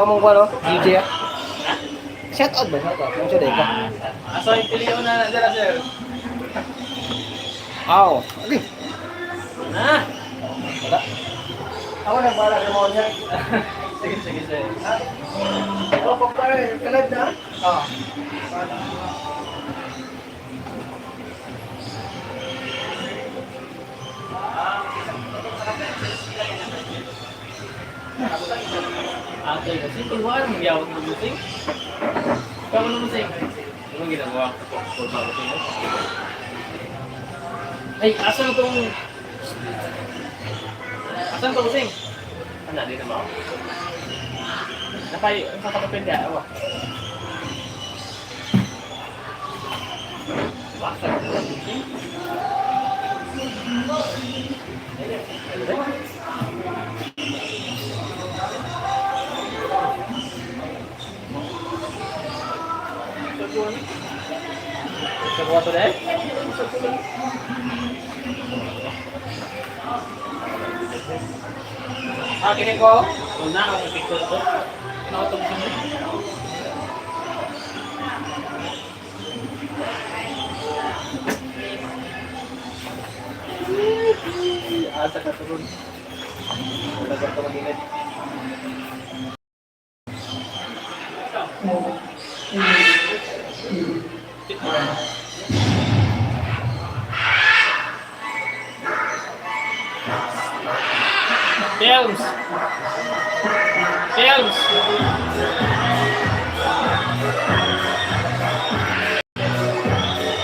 Mong ko ano? DJ ah. Shout out ba? Shout out. Yung sa ka. So, pilihan na dyan, sir. Aw. Ali. Na? Wala. Ako na bala sa mga niya. Sige, sige, sir. Oh, papare. Kalad na? Oo. Okay, kasi tuwan, magyawag ng musing. Kamu ng musing? Ano ginagawa? Purma ko sa'yo. Ay, asan itong... Asan itong musing? Ano, di naman ako. Napay, ang sakapapin ka, awa. Asan itong musing? Sebuah tu deh. Ah, kini ko. Una ako sa picture ko. Nakatong sini. Asa ka turun. Wala ka to maginit. Films. Films.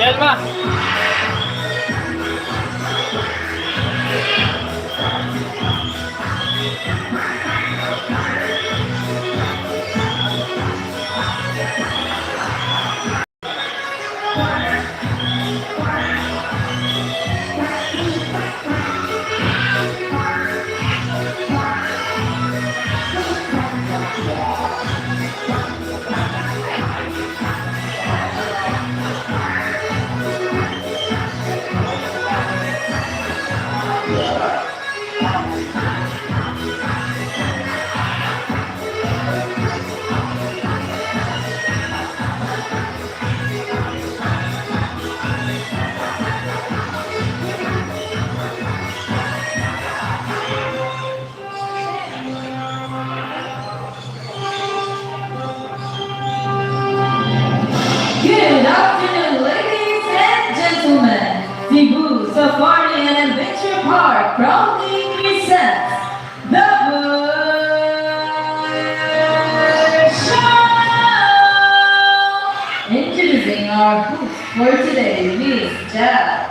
Filma. Good afternoon, ladies and gentlemen. Cebu Safari and Adventure Park proudly presents the birdshow. Introducing our host for today, Miss Jad.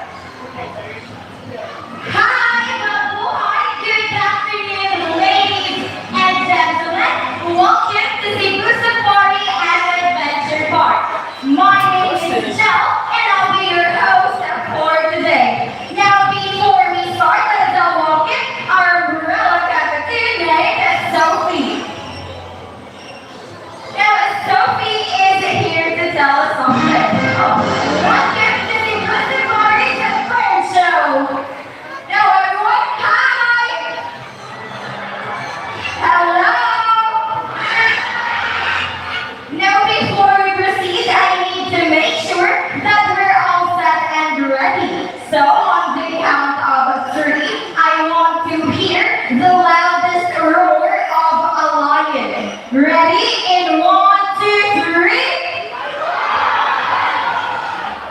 Hi, mabuhay! Good afternoon, ladies and gentlemen. Welcome to Cebu Safari and Adventure Park. My name is Jill, and I'll be your host for today. Now, before we start, let's all welcome our umbrella captain named Sophie. Now, Sophie is here to tell us something. Welcome to Cebu Safari's Bird Show. Now everyone, hi! Hello! Now before we proceed, I need to make sure that we're all set and ready. So on the count of 3, I want to hear the loudest roar of a lion. Ready? In 1, 2, 3.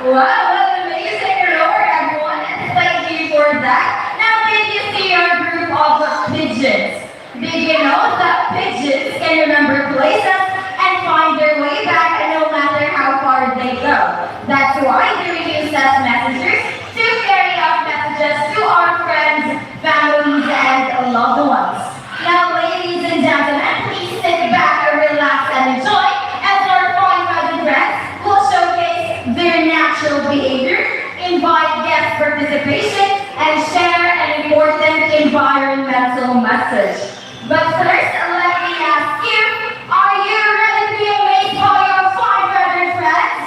Wow, what an amazing roar, everyone. Thank you for that. Now did you see our group of pigeons? Did you know that pigeons can remember places and find their way back no matter how far they go? That's why we use as messengers to carry out messages to our friends, families, and loved ones. Now, ladies and gentlemen, please sit back, relax, and enjoy as our 500 friends will showcase their natural behavior, invite guest participation, and share an important environmental message. But first, let me ask you, are you ready to be amazed by your 500 friends?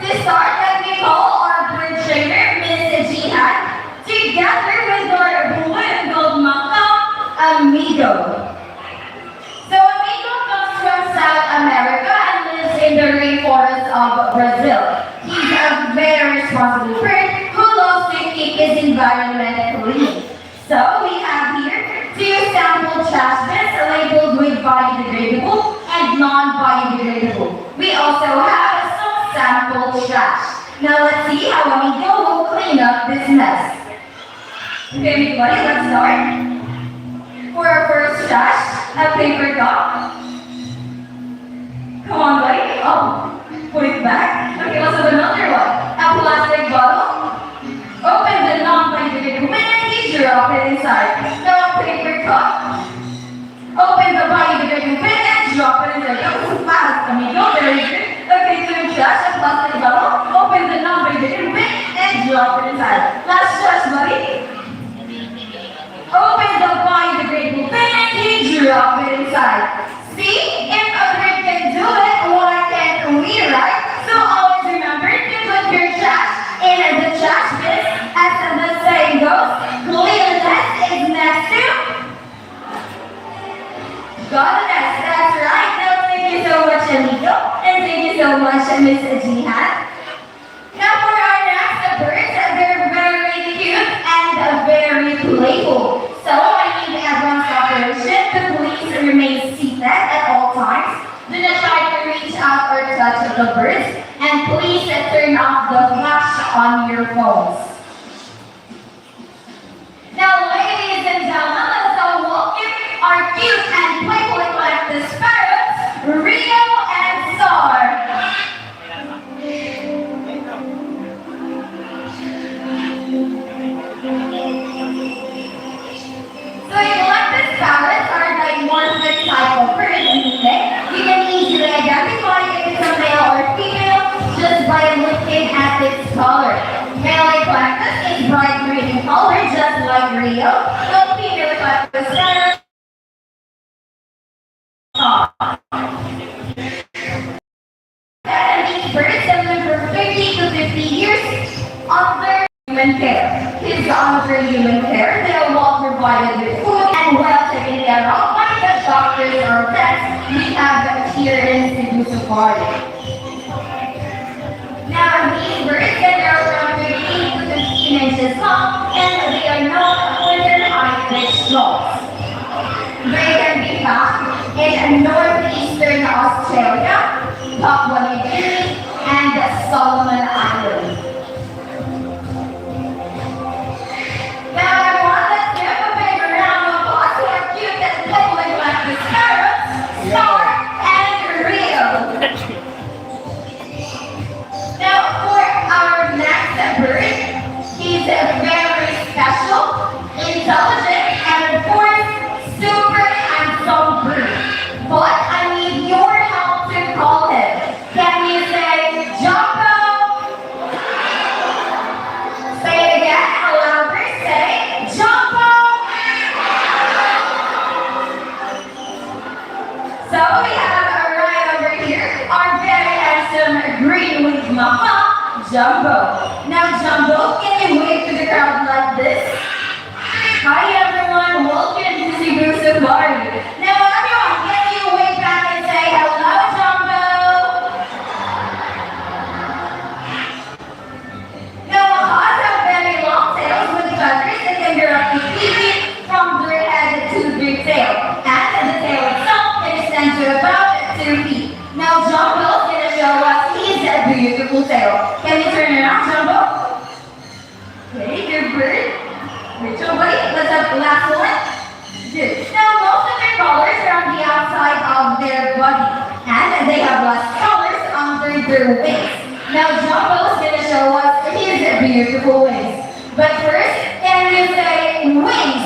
To start, let me call our bird trainer, Miss Jihan, together with our of Brazil. He's a very responsible bird who loves to keep his environment clean. So we have here 2 sample trash bins labeled with biodegradable and non-biodegradable. We also have some sample trash. Now let's see how Amigo will clean up this mess. Okay, everybody, let's start. For our first trash, a paper cup. Come on, buddy. Oh, put it back. Okay, let's have another one. A plastic bottle. Open the non-biodegradable bin and drop it inside. Now a paper cup. Open the biodegradable bin and drop it inside. That was fast, amigo. Very good. Okay, so we trash a plastic bottle. Open the non-biodegradable bin and drop it inside. Last trash, buddy. Open the biodegradable bin and drop it inside. See, if a bird can do it, why can't we, right? So always remember to put your trash in the trash bin, as the saying goes, cleanliness is next to godliness. That's right. Now thank you so much, Amigo, and thank you so much, Miss Jihan. Now for our next birds, they're very cute and very playful. So I need everyone's cooperation to please remain seated at all times. Do not try to reach out or touch the birds, and please turn off the flash on your phones. Now, ladies and gentlemen, let's all welcome our cute and playful collective parrots, Rio and Star. So elected parrots are dimorphic type of bird, meaning you can easily identify if it's a male or female just by looking at its color. Male eclectus is bright green in color, just like Rio, while female eclectus parrots and these birds have lived for 30 to 50 years under human care. Kids under human care, they are well provided with food and well taken care of by the doctors or vets we have here in Cebu Safari. Now these birds they are from 15 to 15 inches long and they are known for their high-pitched notes. They can be found in northeastern Australia, Papua New Guinea, and Solomon Islands. Now I want to give a big round of applause to our cute and playful eclectic parrots, Star and Rio. Now for our next bird, he's very special, intelligent, and of course, super handsome bird. But I need your help to call him. Can you say Jumbo? Say it again, louder. Say Jumbo. So we have right over here our very handsome green-winged Macaw, Jumbo. Now Jumbo, can you wave to the crowd like this? Hi everyone, welcome to Cebu Safari. Now everyone, can you wave back and say hello, Jumbo? Now macaws have very long tails with feathers that can grow up to 3 feet from their head to their tail. And the tail itself can extend to about 2 feet. Now Jumbo is going to show us his beautiful tail. Can you turn around, Jumbo? Okay, good bird. Wait, so buddy, let's have the last one. Good. Now, most of their colors are on the outside of their body, and they have less colors under their wings. Now, Jumbo is going to show us his beautiful wings. But first, can you say wings?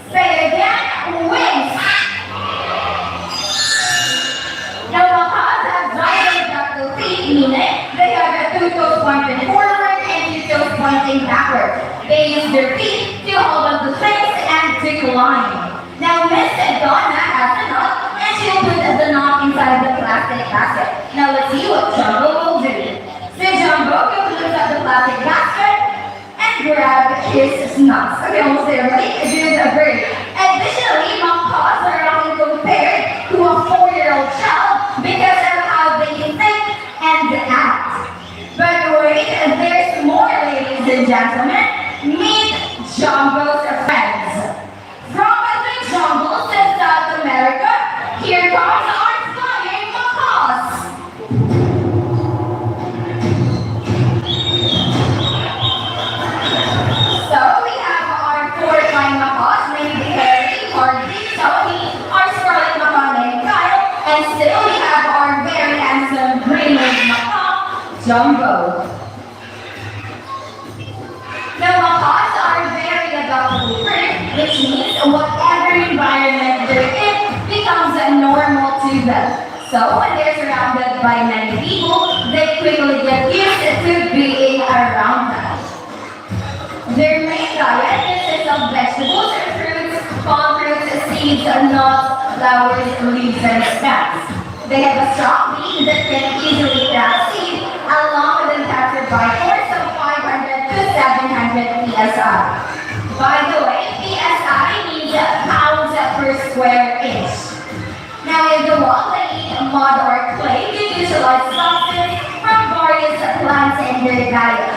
Say it again, wings. Now, macaws have giant ductile feet, meaning they have 2 toes pointed forward and 2 toes pointing backward. They use their feet to hold on to things and to climb. Now, Miss Donna has a knot and she will put the knot inside the plastic basket. Now, let's see what Jumbo will do. So, Jumbo will lift up the plastic basket and grab his nuts. Okay, almost there, buddy. Good bird. Additionally, macaws are often compared to a 4-year-old and gentlemen, meet Jumbo's friends. From the jungles of South America, here comes our flying macaws. So we have our four flying macaws named Harry, Hardy, Tony, our scarlet macaw named Kyle, and still we have our very handsome green-winged macaw, Jumbo. Now macaws are very adaptable birds, which means whatever environment they're in becomes normal to them. So when they're surrounded by many people, they quickly get used to being around them. Their main diet consists of vegetables, fruits, palm fruits, seeds, nuts, flowers, leaves, and snacks. They have a strong beak that can easily grab seed, along with an effective bite force of 500 to 700 psi. By the way, psi means pounds per square inch. Now in the wild, they eat mud or clay to utilize substance from various plants in their diet.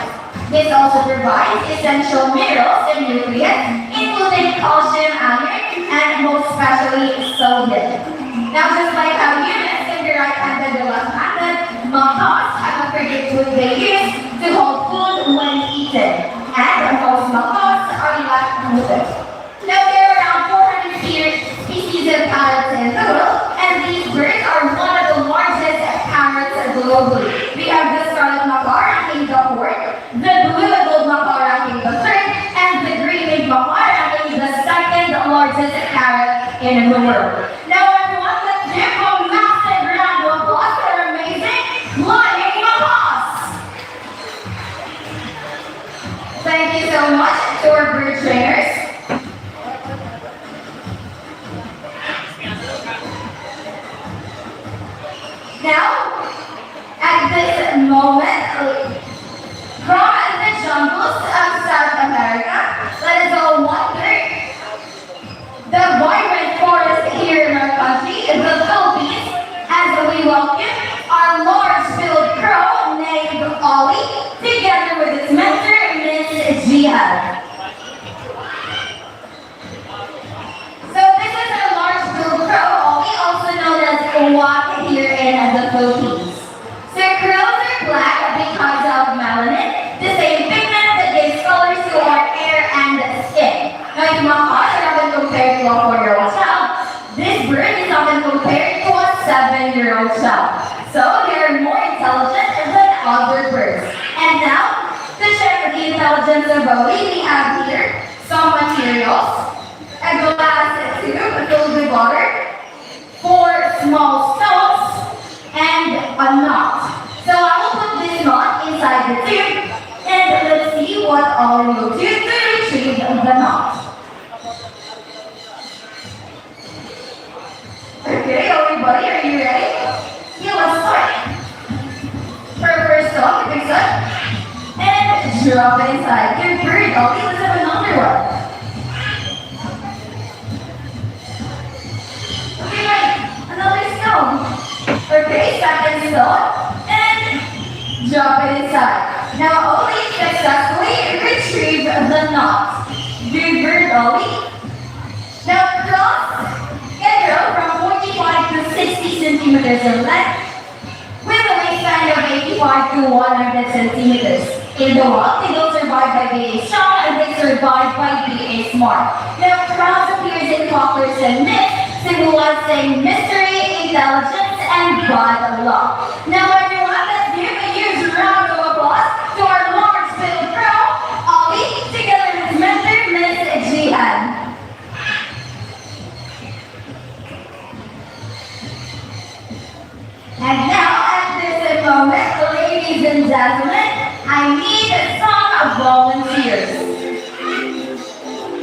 This also provides essential minerals and nutrients, including calcium, iron, and most especially sodium. Now just like how humans can be right-handed and left-handed, macaws have a pretty food they use to hold food when eaten, and most macaws are left-handed. Now there are around 400 species of parrots in total, and these birds are one of the largest parrots globally. We have the scarlet macaw ranking the fourth, the blue and gold macaw ranking the third, and the green-winged macaw ranking the second largest parrot in the world. Now everyone, let's give a massive round of applause for our amazing flying macaws! Thank you so much to our bird trainers. Now, at this moment, from the jungles of South America, let us all wonder the vibrant forest here in our country, the Philippines, as we welcome our large-billed crow named Ollie, together with its mentor, Miss Jihad. So this is a large-billed crow, Ollie, also known as Uwak here in the Philippines. So crows are black because of melanin, the same pigment that gives colors to our hair and skin. Now if macaws are often compared to a 4-year-old child, this bird is often compared to a 7-year-old child. So they are more intelligent than other birds. And now, to check the intelligence of Ollie, we have here some materials, a glass tube filled with water, 4 small stones, and a knot. So I will put this knot inside the tube, and let's see what Ollie will do to retrieve the knot. Okay, everybody, are you ready? Yeah, let's start. For our first stone, pick this up, and drop it inside. Good bird, Ollie. Let's have another one. Okay, right, another stone. Okay, second stone, and drop it inside. Now Ollie successfully retrieved the knot. Good bird, Ollie. Now cross can grow from 45 to 60 centimeters in length, with a wingspan of 85 to 100 centimeters. In the wild, they don't survive by being strong, and they survive by being smart. Now cross appears in folklores and myths, symbolizing mystery, intelligence, and bad luck. Now everyone, let's give a huge round of applause to our large-billed crow, Ollie, together with his mentor, Miss Jihan. And now, at this moment, ladies and gentlemen, I need some volunteers.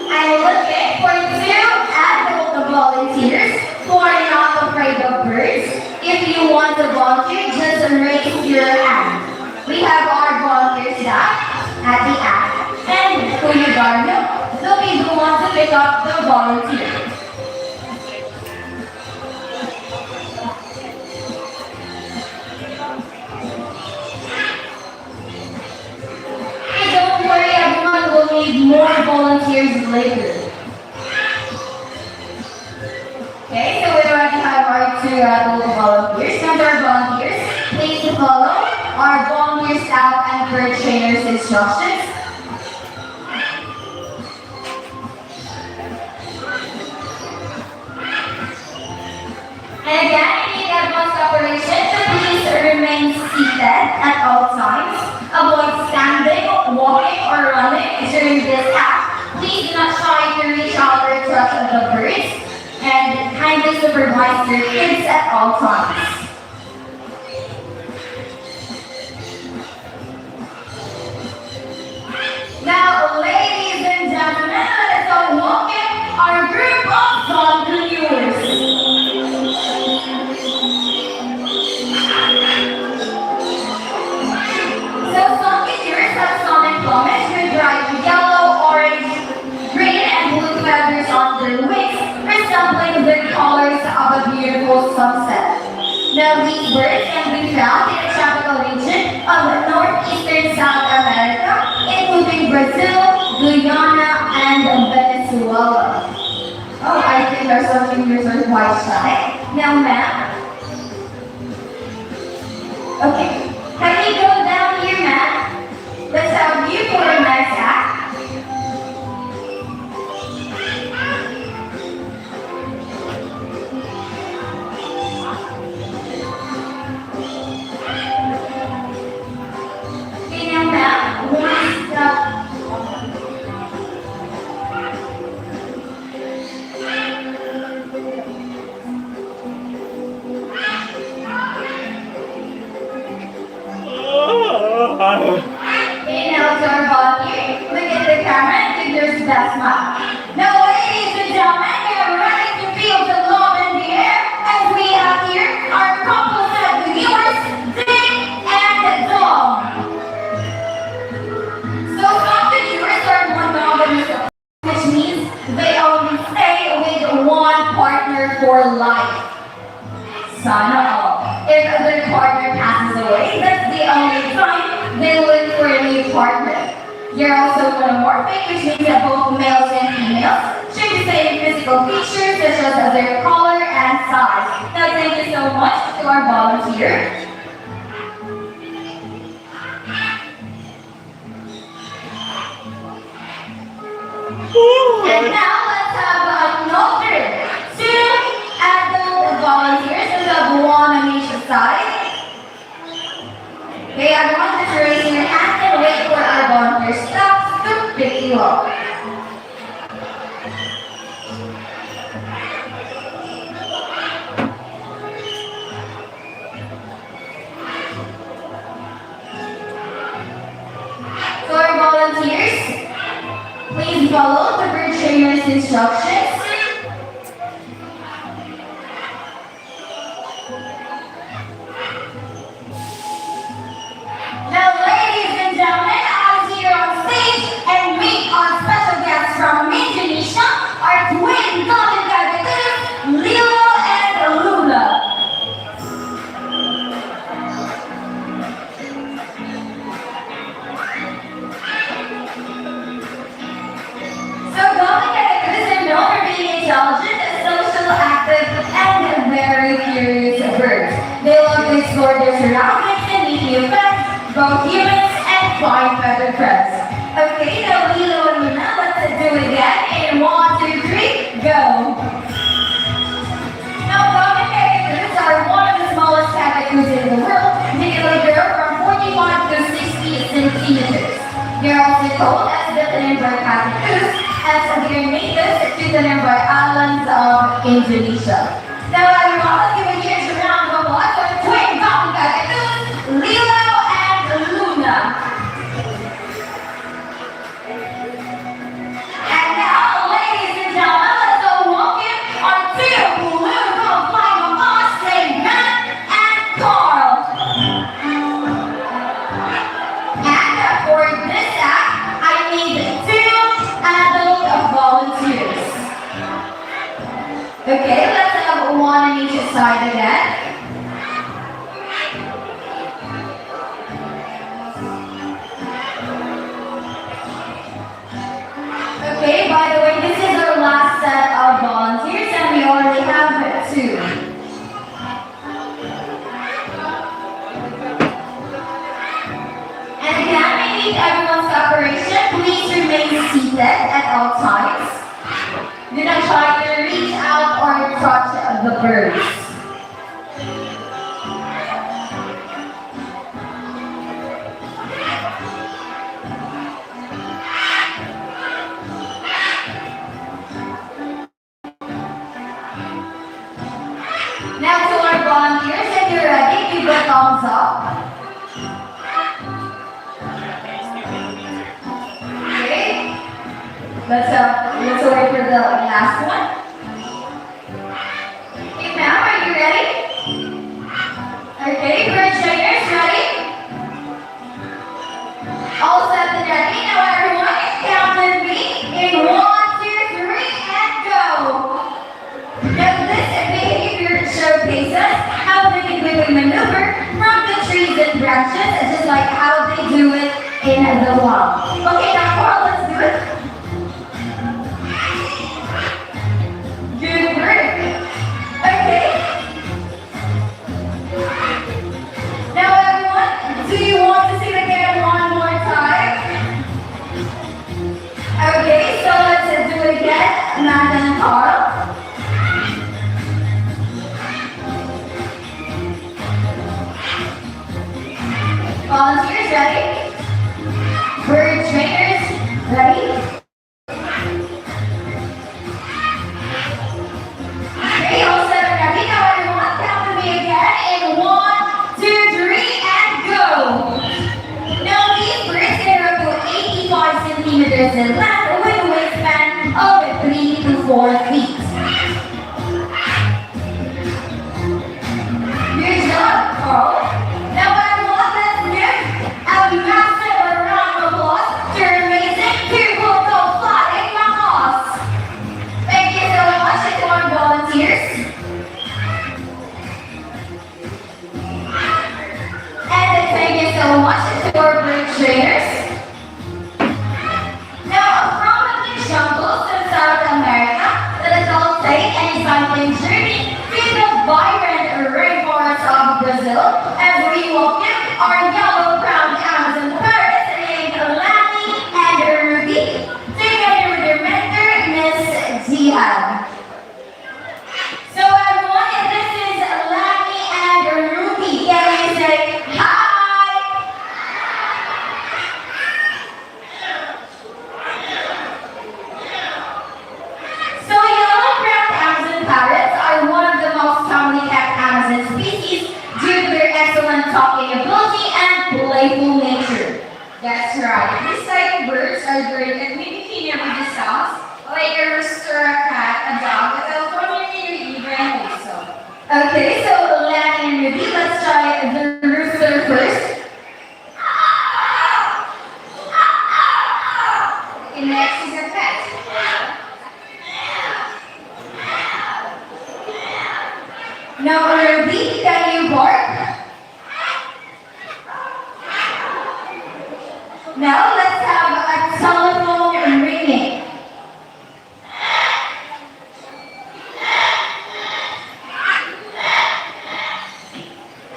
I'm looking for 2 adult volunteers who are not afraid of birds. If you want to volunteer, just raise your hand. We have our volunteer staff at the app. And who you got know, they'll be the ones to pick up the volunteer. Hey, don't worry need more volunteers later. Okay, so we already have our two adult volunteers. Now to our volunteers, please follow our volunteer staff and bird trainers instructions. And again, in the advanced operation, so please remain seated at all times. Avoid standing, walking, or running during this act. Please do not try to reach out or touch the birds. And kindly supervise your kids at all times. Now, ladies and gentlemen, let's all welcome our group of volunteers. So, volunteers have sonic plumage with bright yellow, orange, green, and blue feathers on their wings, resembling the colors of a beautiful sunset. Now, these birds can be found in the tropical region of northeastern South America, including Brazil, Guyana, and Venezuela. Oh, I think our volunteers are quite shy. Now, ma'am. Okay, can you go down here, ma'am? Let's have you for the next act. Okay, now to our volunteer. Look at the camera and give yours the best smile. Now, ladies and gentlemen, we are ready to feel the love in the air as we have here our couple set viewers, Dick and Dom. So, viewers are monogamous, which means they only stay with one partner for life. Sana all. If their partner passes away, that's the only time they look for a new partner. You're also monomorphic, which means that both males and females share the same physical features such as their color and size. Now, thank you so much to our volunteer. And now let's have another two adult volunteers. Let's have one on each side. Okay, everyone, just raise your hand and wait for our volunteer staff to pick you up. So our volunteers, please follow the bird trainer's instructions. Now, ladies and gentlemen, out here on stage and meet our special guests from Indonesia, our twin golden cockatoos, Lilo and Luna. So, golden cockatoos are known for being intelligent, social, active, and very curious birds. They love to explore their surroundings and meet new friends, both humans and fine feathered friends. Okay, now Lilo and Luna, let's do it again. In 1, 2, 3, go. Now, golden cockatoos are one of the smallest cockatoos in the world. They can grow from 45 to 60 centimeters. They're also called as the Tanimbar cockatoos, as they're native to the nearby islands of Indonesia. Now, everyone, let's give a huge round of applause for twin golden cockatoos, Lilo and Luna. And now, ladies and gentlemen, let's all welcome our two blue gold flying macaws named Matt and Carl. And for this act, I need two adult volunteers. Okay, let's have one on each side again. touch the birds. Now to our volunteers, if you're ready, give a thumbs up. Okay. Let's wait for the last one. Okay, ma'am, are you ready? Okay, bird trainers, ready? All set and ready. Now everyone, count with me in 1, 2, 3, and go. Now this behavior showcases how they can quickly maneuver from the trees and branches, just like how they do it in the wild. Okay, now Carl, let's do it. Good work. Okay. Now everyone, do you want to see it again one more time? Okay, so let's do it again. Amanda and Carl. Volunteers ready? Bird trainers ready? Okay, all set and ready. Now everyone, count with me again in 1, 2, 3, and go. Now these birds can grow to 85 centimeters in length with a wingspan of 3 to 4 feet. Good job, Carl. Now everyone, let's give a massive round of applause to our amazing people go flying Macaws. Thank you so much to our volunteers. And thank you so much to our bird trainers. Now from the jungles of South America, let us all take an exciting journey through the vibrant rainforests of Brazil as we welcome our yellow-crowned Amazon parrots named Lani and Ruby, together with their mentor, Miss Jihad. So everyone, this is Lani and Ruby. Can we say hi? So yellow-crowned Amazon parrots are one of the most commonly kept Amazon species due to their excellent talking ability and playful nature. That's right. These type of birds are great at mimicking everyday sounds, like a rooster, a cat, a dog, a telephone, maybe even a whistle. Okay, so Lani and Ruby, let's try the rooster first. And next is a pet. Now Ruby, can you bark? Now let's have a telephone ringing.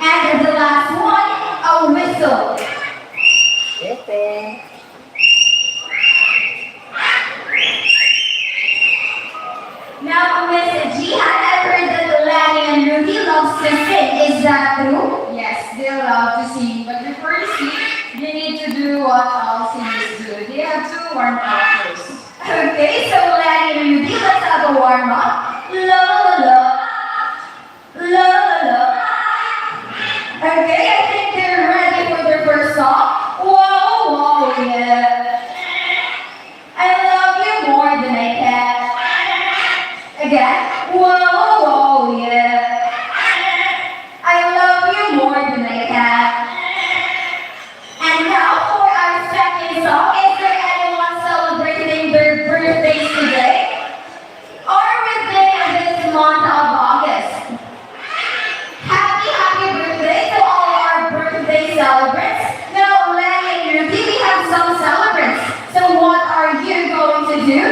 And the last one, a whistle. Pepe. Now Miss Jihad, I've heard that Lani and Ruby loves to sing. Is that true? Yes, they love to sing, but before you sing, you need to do what all singers do. They have to warm up first. Okay, so Lani and Ruby, let's have a warm up. La la la. La la la. Okay, I think they're ready for their first song. Whoa, whoa, yeah. I love you more than I can. Again. Whoa, whoa, yeah. I love you more than I can. And now for our second song, is there anyone celebrating their birthdays today? Or within this month of August? Happy, happy birthday to all our birthday celebrants. Now, Lani and Ruby, we have some celebrants. So what are you going to do?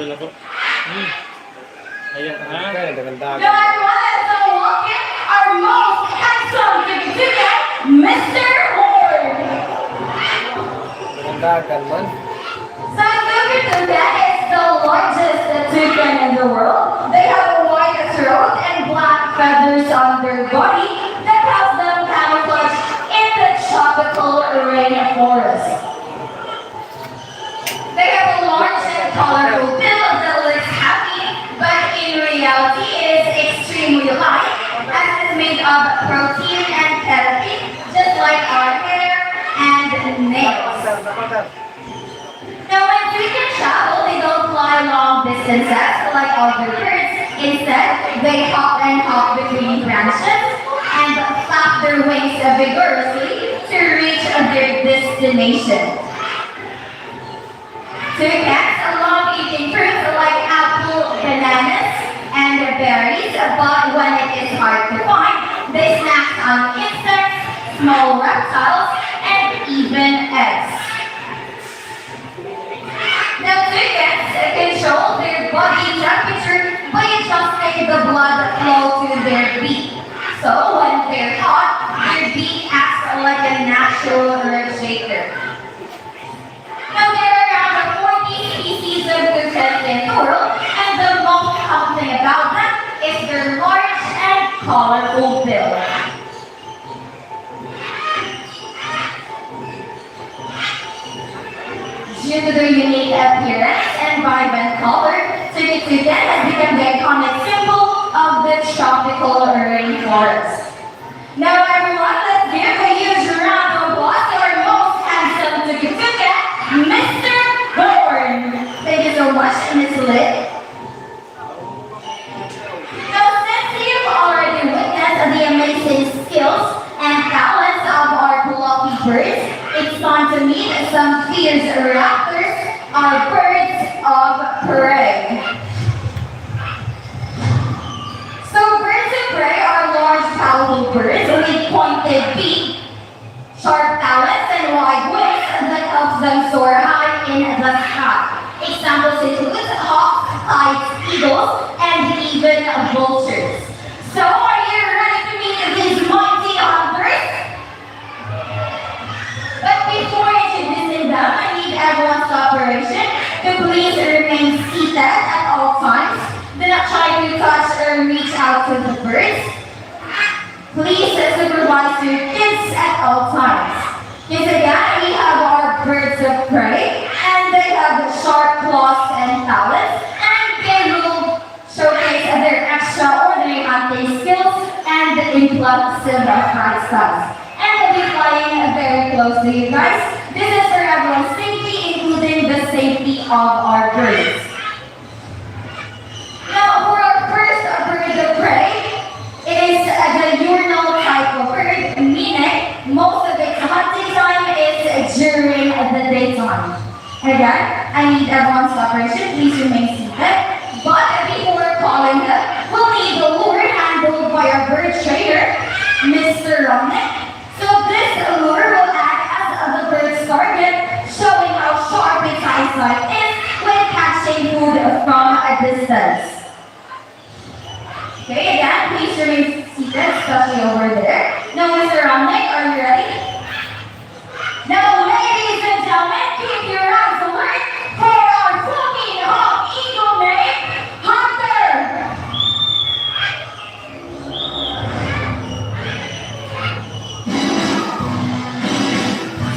Doon ako. Ayan, ha? Kaya nagdagandagan. Now everyone, let's welcome our most handsome Tigitigan, Mr. Horn. Nagdagandagan man. So Tigitigan is the largest toucan in the world. They have a white throat and black feathers on their body that helps them camouflage in the tropical rainforest. They have a large and colorful bill that looks happy, but in reality it is extremely light, as it is made of protein and keratin, just like our hair and nails. Now when toucans travel, they don't fly long distances like other birds. Instead, they hop and hop between branches and flap their wings vigorously to reach their destination. Toucans love eating fruits like apple, bananas, and berries, but when it is hard to find, they snack on insects, small reptiles, and even eggs. Now toucans control their body temperature by adjusting the blood flow to their beak. So when they're hot, their beak acts like a natural refrigerator. Now there are around 40 species of toucans in the world, and the most common thing about them is their large and colorful bill. Due to their unique appearance and vibrant color, toucan has become the iconic symbol of the tropical rainforest. Now everyone, let's give a huge round of applause to our most handsome toucan, Mr. Horn. Thank you so much, Miss Liz. Now, since you've already witnessed the amazing skills and talents of our fluffy birds, it's time to meet some fierce raptors, our birds of prey. So, birds of prey are large, powerful birds with pointed beak, sharp talons, and wide wings that helps them soar high in the sky. Examples include hawks, kites, eagles, and even vultures. So, are you ready to meet these mighty hunters? But before introducing them, I need everyone's cooperation to please remain seated at all times. Do not try to touch or reach out to the birds. Please supervise your kids at all times. Because again, we have our birds of prey, and they have sharp claws and talons, and they will showcase their extraordinary hunting skills and impressive flight styles. And they'll be flying very close to you guys. This is for everyone's safety, including the safety of our birds. Now, for our first bird of prey, it is the diurnal type of bird, meaning most of its hunting time is during the daytime. Again, I need everyone's cooperation. Please remain seated. But before calling them, we'll need the lure handled by our bird trainer, Mr. Romnick. So this lure will act as the bird's target, showing how sharp its eyesight is when catching food from a distance. Okay, again, please remain seated, especially over there. Now, Mr. Romnick, are you ready? Now, ladies and gentlemen, keep your eyes alert for our flying hawk eagle named Hunter.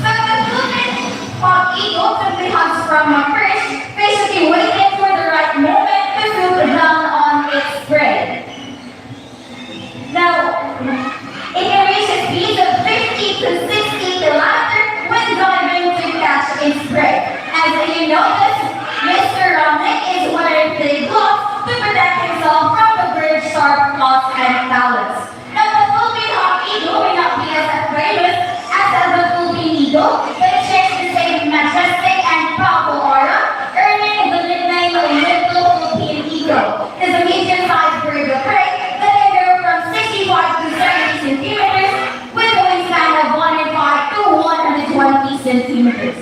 So the flying hawk eagle simply hunts from a perch, basically waiting for the right moment to swoop down on its prey. Now, it can reach a speed of 50 to 60 kilometers when diving to catch its prey. As you notice, Mr. Romnick is wearing thick gloves to protect himself from the bird's sharp claws and talons. Now, the Philippine hawk eagle may not be as famous as the Philippine eagle, but it shares the same majestic and powerful aura, earning the nickname Little Philippine Eagle. It is a medium-sized bird of prey that can grow from 65 to 70 centimeters with a wingspan of 105 to 120 centimeters.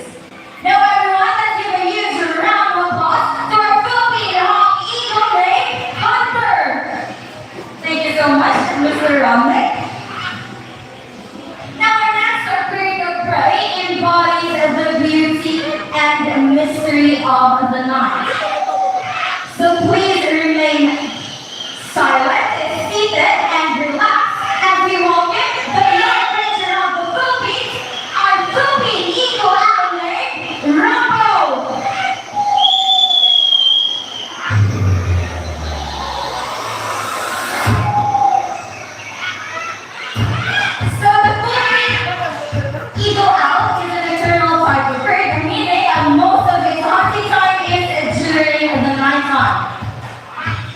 Now everyone, let's give a huge round of applause to our Philippine Dominic. Now our next bird of prey embodies the beauty and mystery of the night. So please remain silent, seated, and relaxed as we welcome the Lord Preacher of the Philippines, our Philippine Eagle Owl named Rambo. So the Philippine Eagle Owl is an eternal type of bird, meaning most of its hunting time is during the nighttime.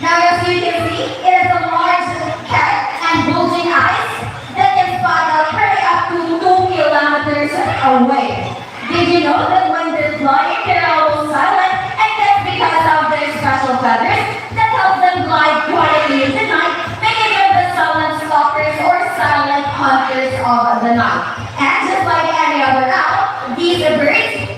Now as you can see, it has a large head and bulging eyes that can spot a prey up to 2 kilometers away. Did you know that when they're flying, they're almost silent, and that's because of their special feathers that help them glide quietly in the night, making them the silent stalkers or silent hunters of the night. And just like any other owl, these birds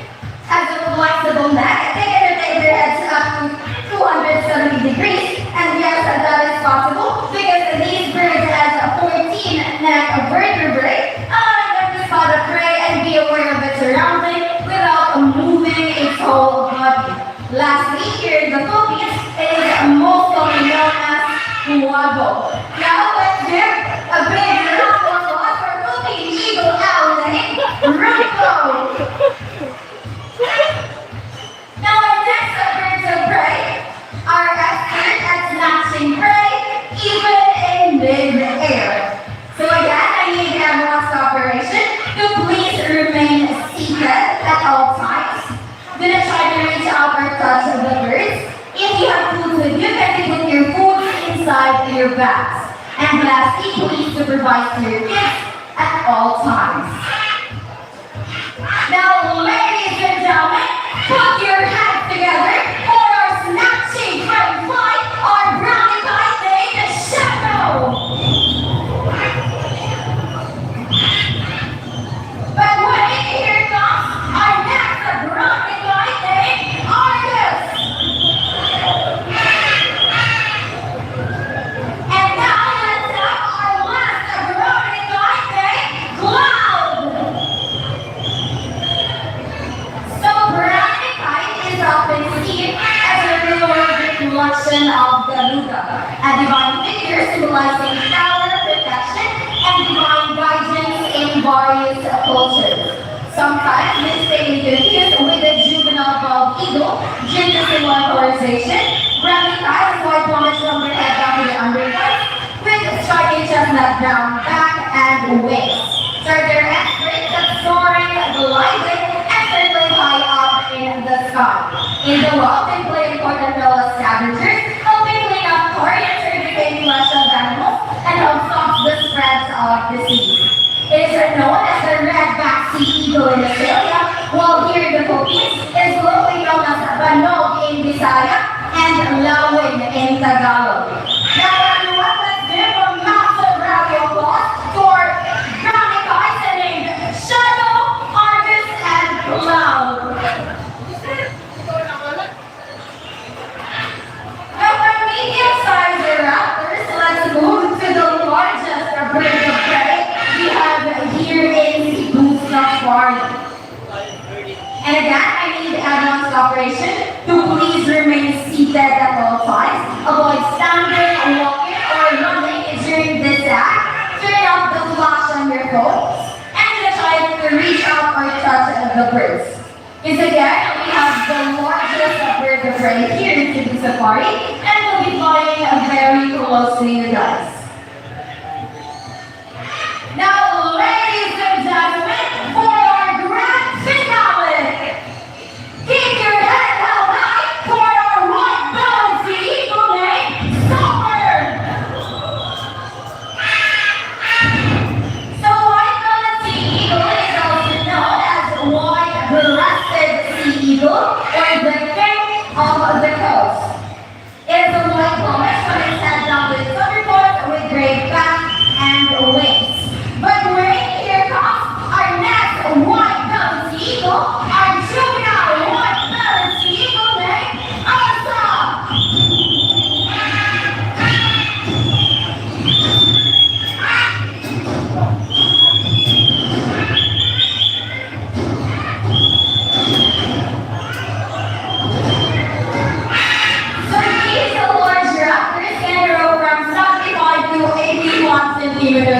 have a flexible neck. They can rotate their heads up to 270 degrees, and yes, that is possible because these birds have a 14 neck vertebrae, allowing them to spot a prey and be aware of its surroundings without moving its whole body. Lastly, here in the Philippines, it is most commonly known as huwago. Now let's give a big round of applause for Philippine Eagle Owl named Rambo. Now our next birds of prey are expert at snatching prey even in mid-air. So again, I need everyone's cooperation to please remain seated at all times. Do not try to reach out or touch the birds. If you have food with you, kindly put your food inside your bags. And lastly, please supervise your kids at all times. Now, ladies and gentlemen, put your hands together for our snatching dragonfly, our brownie kite named Shadow. But wait, here comes our next brownie kite named Argus. And now let's have our last brownie kite named Cloud. So brownie kite is often seen as a real-world reflection of Garuda, a divine figure symbolizing power, protection, and divine guidance in various cultures. Sometimes mistaken confused with the juvenile bald eagle due to similar colorization. Brownie kite is white plumage from their head down to the underside, with striking chestnut brown back and wings. So they're experts at soaring, gliding, and circling high up in the sky. In the wild, they play an important role as scavengers, helping clean up carrion or decaying flesh of animals, and help stop the spread of disease. It is known as the red-backed sea eagle in Australia, while here in the Philippines, it is locally known as banog in Bisaya and lawin in Tagalog. Now everyone, let's give a massive round of applause for brownie kites named Shadow, Argus, and Cloud. Now for medium-sized raptors, let's move to the largest bird of prey we have here in Cebu Safari. And again, I need everyone's cooperation to please remain seated at all times. Avoid standing, walking, or running during this act. Turn off the flash on your phone. And try to reach out or touch the birds. Because again, we have the largest bird of prey here in Cebu Safari, and we'll be flying very close to you guys. Now, ladies and gentlemen, for our grand finale, keep your head held high for our white-bellied sea eagle named Songbird. So, white-bellied sea eagle is also known as white-breasted sea eagle, or the king of the coast. It is a white plumage, but its head down with thunderbolt with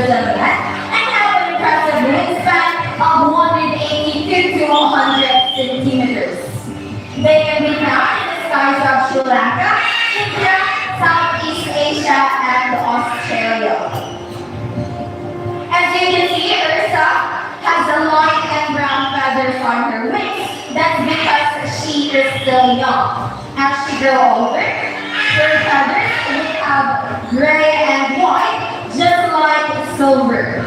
meters in length and have an impressive wingspan of 182 to 100 centimeters. They can be found in the skies of Sri Lanka, India, Southeast Asia, and Australia. As you can see, Ursa has a light and brown feathers on her wings. That's because she is still young. As she grows older, her feathers will have gray and white, just like silver.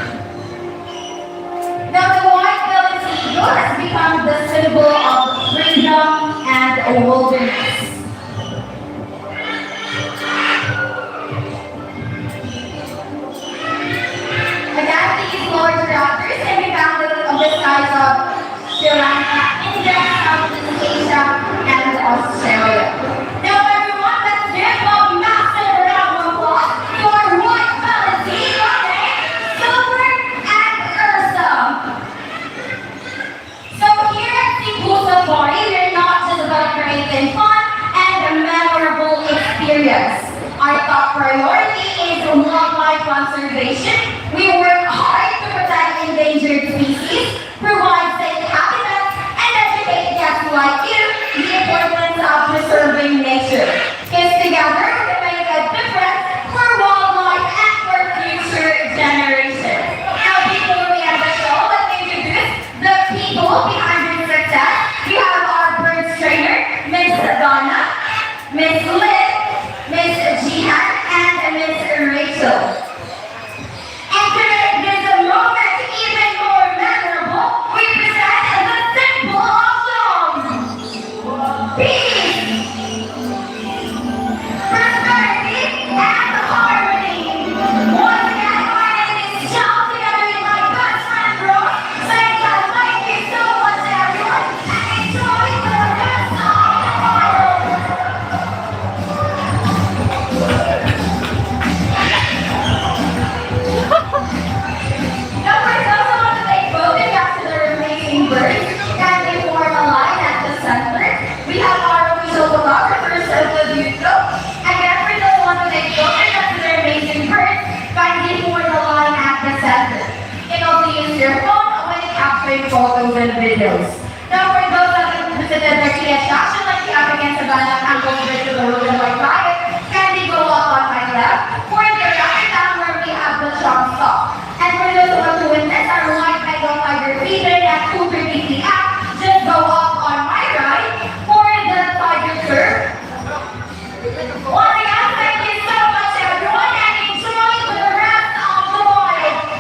Now the white-bellied eagle has become the symbol of freedom and wilderness. Again, these large raptors can be found on the skies of Sri Lanka, India, Southeast Asia, and Australia. Now everyone, let's give a massive round of applause to our white-bellied eagle named Silver and Ursa. So here at Cebu Safari, we're not just about creating fun and a memorable experience. Our top priority is wildlife conservation. We work hard to protect endangered species, provide safe habitats, and educate guests like you the importance of preserving nature. Because together we can make a difference for wildlife and for future generations. Now before we end the show, let me introduce the people behind this success. We have our birds trainer, Miss Donna, Miss Liz, Miss Jihan, and Miss Rachel. And to make this moment even more memorable, we present the symbol of love, peace, prosperity, and harmony. Once again, my name is John, together with my best friend Rose, saying that thank you so much everyone, and enjoy the rest of the world. Now for those who want to take photographs to their amazing birds, kindly form a line at the center. We have our official photographers of the video. Again, for those who want to take photographs to their amazing birds, kindly form a line at the center. You can also use your phone when capturing photos and videos. Now for those that have visited the key attraction like the African Savannah and go over to the Royal White Riot, kindly go up on my left for the rocket down where we have the jump stop. And for those who want to witness our white Bengal tiger feeding at 2:30 p.m., just go up on my right for the tiger curve. Once again, thank you so much everyone and enjoy the rest of the wild.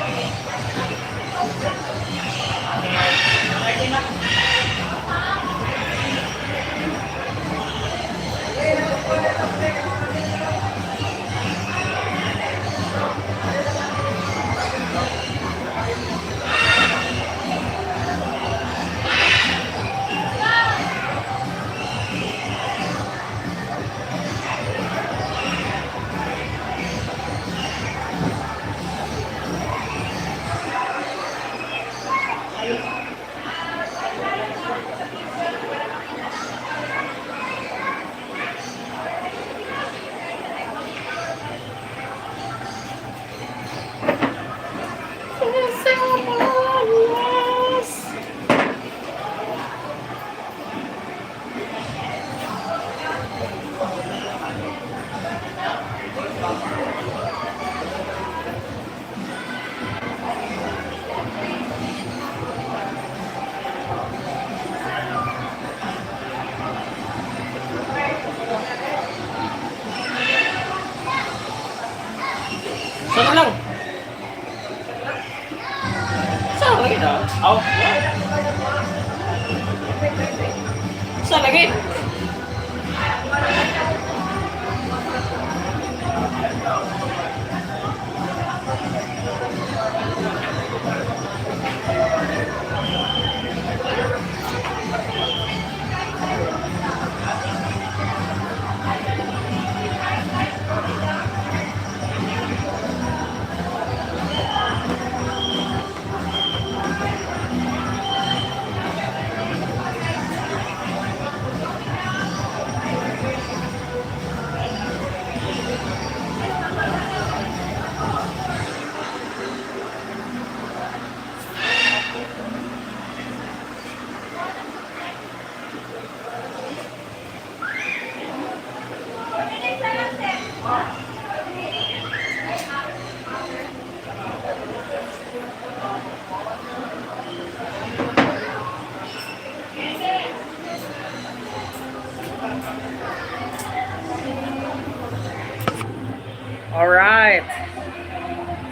Sana lang. Saan lagi na? Oh, yeah. Saan lagi?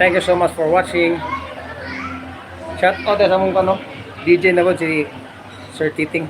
Thank you so much for watching. Shout out sa mong ano, DJ na po si Sir Titing.